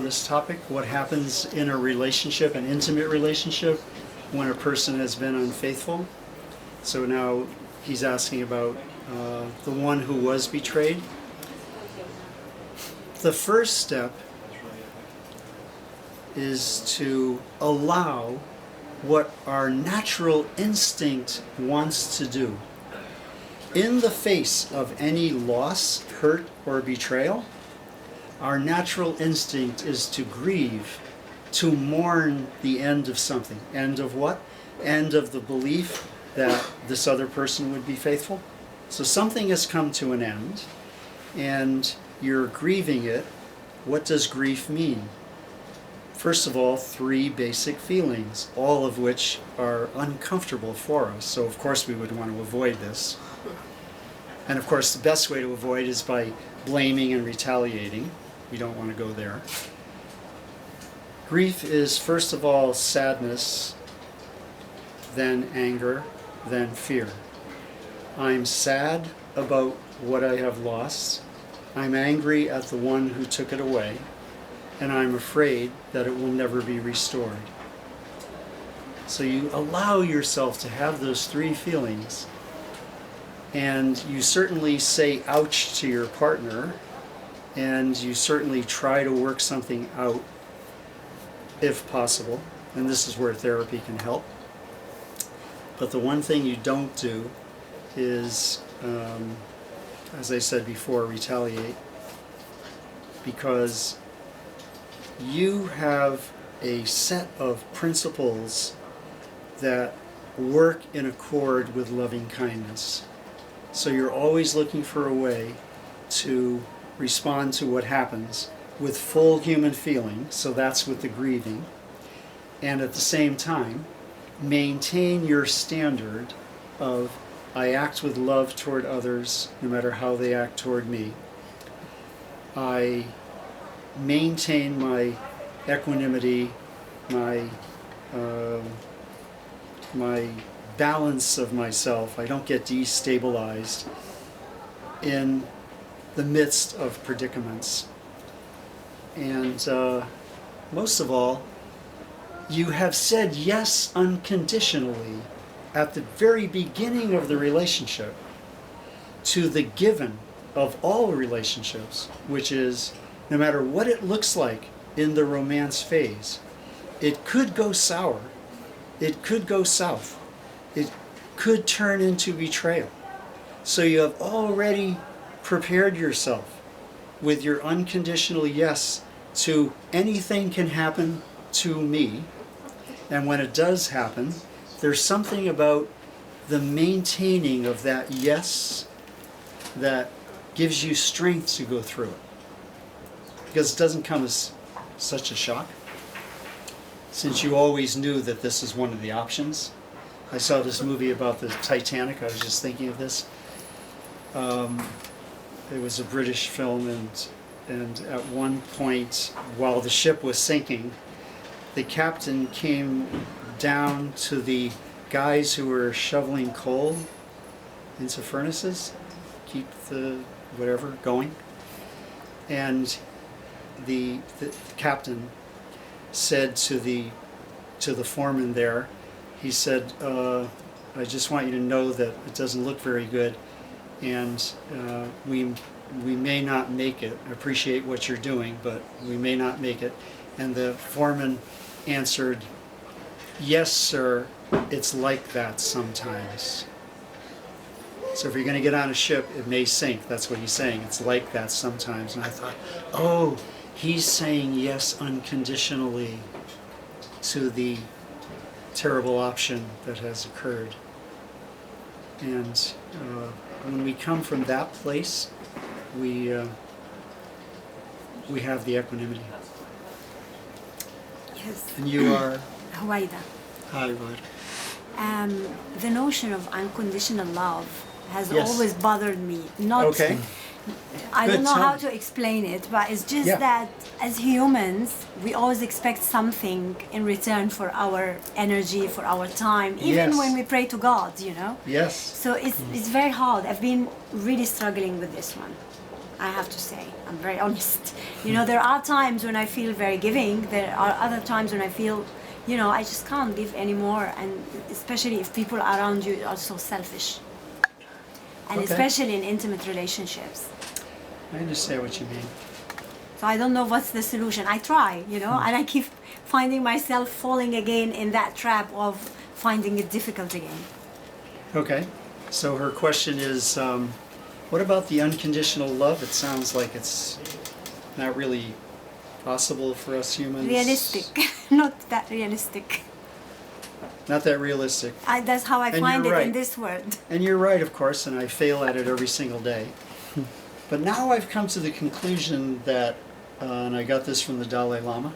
this topic. What happens in a relationship, an intimate relationship, when a person has been unfaithful? So now he's asking about the one who was betrayed. The first step is to allow what our natural instinct wants to do. In the face of any loss, hurt, or betrayal, our natural instinct is to grieve, to mourn the end of something. End of what? End of the belief that this other person would be faithful. So something has come to an end, and you're grieving it. What does grief mean? First of all, 3 basic feelings, all of which are uncomfortable for us. So of course we would want to avoid this. And of course the best way to avoid is by blaming and retaliating. We don't want to go there. Grief is first of all sadness, then anger, then fear. I'm sad about what I have lost. I'm angry at the one who took it away. And I'm afraid that it will never be restored. So you allow yourself to have those 3 feelings, and you certainly say ouch to your partner, and you certainly try to work something out if possible, and this is where therapy can help. But the one thing you don't do is, as I said before, retaliate, because you have a set of principles that work in accord with loving kindness. So you're always looking for a way to respond to what happens with full human feeling, so that's with the grieving, and at the same time maintain your standard of I act with love toward others no matter how they act toward me. I maintain my equanimity, my balance of myself. I don't get destabilized in the midst of predicaments. And most of all, you have said yes unconditionally at the very beginning of the relationship to the given of all relationships, which is no matter what it looks like in the romance phase, it could go sour, it could go south, it could turn into betrayal. So you have already prepared yourself with your unconditional yes to anything can happen to me. And when it does happen, there's something about the maintaining of that yes that gives you strength to go through it. Because it doesn't come as such a shock, since you always knew that this is one of the options. I saw this movie about the Titanic. I was just thinking of this. It was a British film, and at one point, while the ship was sinking, the captain came down to the guys who were shoveling coal into furnaces, keep the whatever going, and the captain said to the foreman there, he said, I just want you to know that it doesn't look very good, and we may not make it. I appreciate what you're doing, but we may not make it. And the foreman answered, yes, sir, it's like that sometimes. So if you're going to get on a ship, it may sink. That's what he's saying. It's like that sometimes. And I thought, oh, he's saying yes unconditionally to the terrible option that has occurred. And when we come from that place, we have the equanimity. Yes. And you are? Huwaida. Hi, Huwaida. The notion of unconditional love has Yes. always bothered me. Not, Okay. I Good, don't know tell how me. to explain it, but it's just Yeah. that as humans, we always expect something in return for our energy, for our time, even Yes. when we pray to God, you know? Yes. So it's very hard. I've been really struggling with this one. I have to say. I'm very honest. You know, there are times when I feel very giving. There are other times when I feel, you know, I just can't give anymore. And especially if people around you are so selfish. And Okay. especially in intimate relationships. I understand what you mean. So I don't know what's the solution. I try, you know, and I keep finding myself falling again in that trap of finding it difficult again. Okay. So her question is, what about the unconditional love? It sounds like it's not really possible for us humans. Realistic, not that realistic. Not that realistic. That's how I And find you're it in right. this world. And you're right, of course, and I fail at it every single day. But now I've come to the conclusion that, and I got this from the Dalai Lama,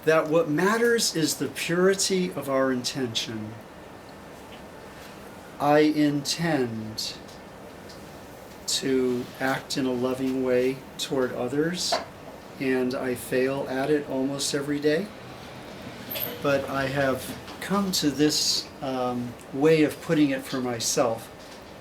that what matters is the purity of our intention. I intend to act in a loving way toward others, and I fail at it almost every day. But I have come to this way of putting it for myself,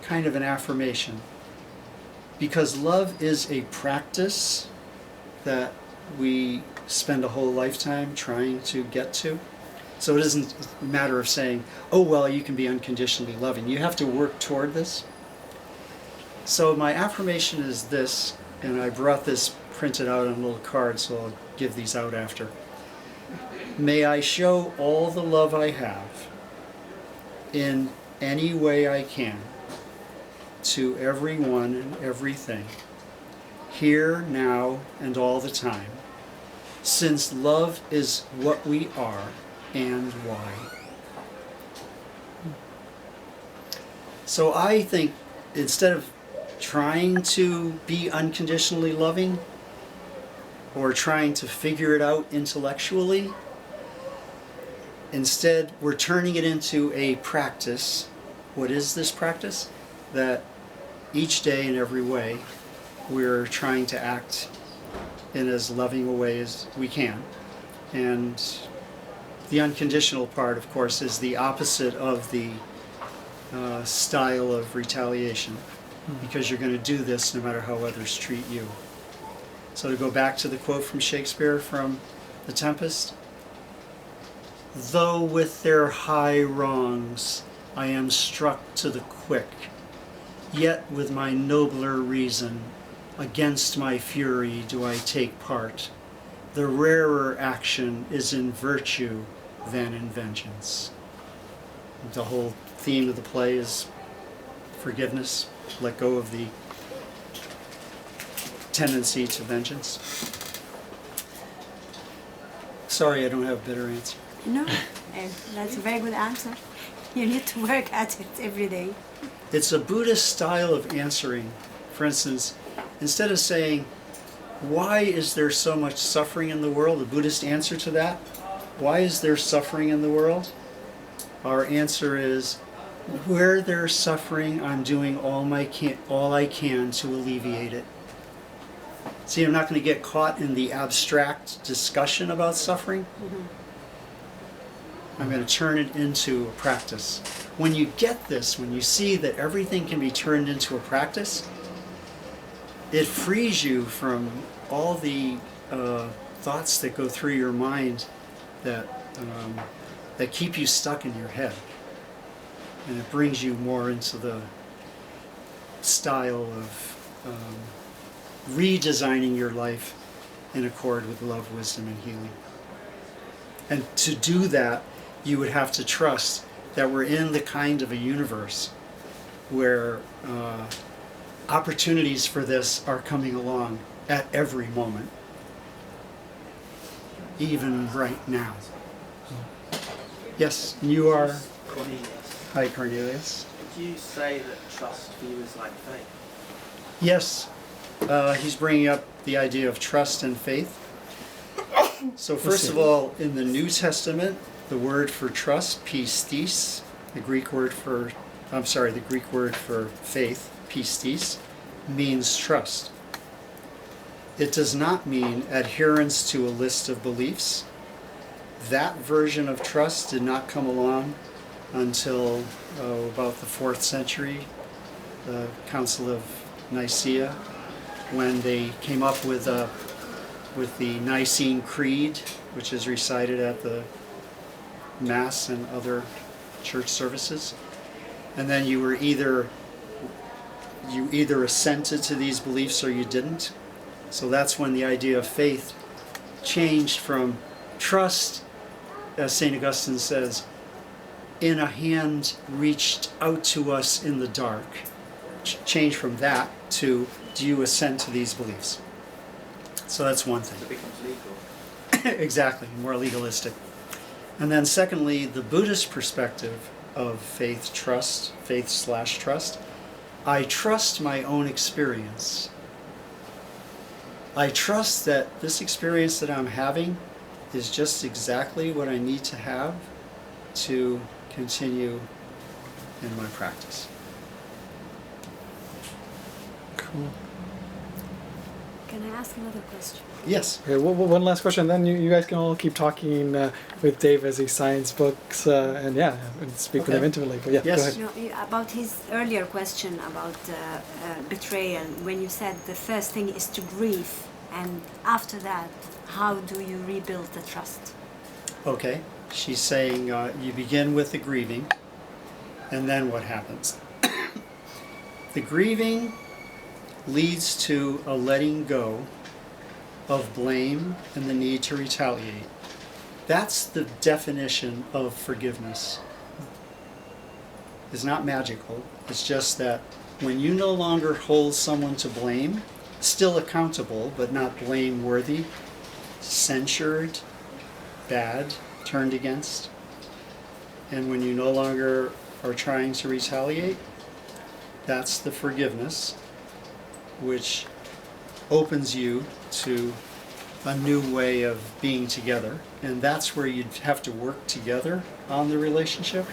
kind of an affirmation. Because love is a practice that we spend a whole lifetime trying to get to. So it isn't a matter of saying, oh, well, you can be unconditionally loving. You have to work toward this. So my affirmation is this, and I brought this printed out on a little card, so I'll give these out after. May I show all the love I have in any way I can to everyone and everything, here, now, and all the time, since love is what we are and why. So I think instead of trying to be unconditionally loving or trying to figure it out intellectually, instead we're turning it into a practice. What is this practice? That each day in every way we're trying to act in as loving a way as we can. And the unconditional part, of course, is the opposite of the style of retaliation, because you're going to do this no matter how others treat you. So to go back to the quote from Shakespeare from The Tempest, though with their high wrongs I am struck to the quick, yet with my nobler reason against my fury do I take part. The rarer action is in virtue than in vengeance. The whole theme of the play is forgiveness, let go of the tendency to vengeance. Sorry, I don't have a better answer. No, that's a very good answer. You need to work at it every day. It's a Buddhist style of answering. For instance, instead of saying, why is there so much suffering in the world? The Buddhist answer to that, why is there suffering in the world? Our answer is, where there's suffering, I'm doing all I can to alleviate it. See, I'm not going to get caught in the abstract discussion about suffering. I'm going to turn it into a practice. When you get this, when you see that everything can be turned into a practice, it frees you from all the thoughts that go through your mind that keep you stuck in your head. And it brings you more into the style of redesigning your life in accord with love, wisdom, and healing. And to do that, you would have to trust that we're in the kind of a universe where opportunities for this are coming along at every moment, even right now. Yes, you are. Cornelius, Hi, Cornelius. would you say that trust for you is like faith? Yes, he's bringing up the idea of trust and faith. So first of all, in the New Testament, the word for trust, pistis, the Greek word for faith, pistis, means trust. It does not mean adherence to a list of beliefs. That version of trust did not come along until about the 4th century, the Council of Nicaea. when they came up with the Nicene Creed, which is recited at the Mass and other church services. And then you either assented to these beliefs or you didn't. So that's when the idea of faith changed from trust, as St. Augustine says, in a hand reached out to us in the dark. Change from that to, do you assent to these beliefs? So that's one thing. It becomes legal. Exactly, more legalistic. And then secondly, the Buddhist perspective of faith/trust. I trust my own experience. I trust that this experience that I'm having is just exactly what I need to have to continue in my practice. Cool. Can I ask another question? Yes. Okay, one last question, then you guys can all keep talking with Dave as he signs books and speak with him Okay. intimately. But yeah, Yes. go ahead. About his earlier question about betrayal, when you said the first thing is to grieve, and after that, how do you rebuild the trust? Okay. She's saying you begin with the grieving, and then what happens? The grieving leads to a letting go of blame and the need to retaliate. That's the definition of forgiveness. It's not magical. It's just that when you no longer hold someone to blame, still accountable but not blameworthy, censured, bad, turned against, and when you no longer are trying to retaliate, that's the forgiveness, which opens you to a new way of being together. And that's where you'd have to work together on the relationship.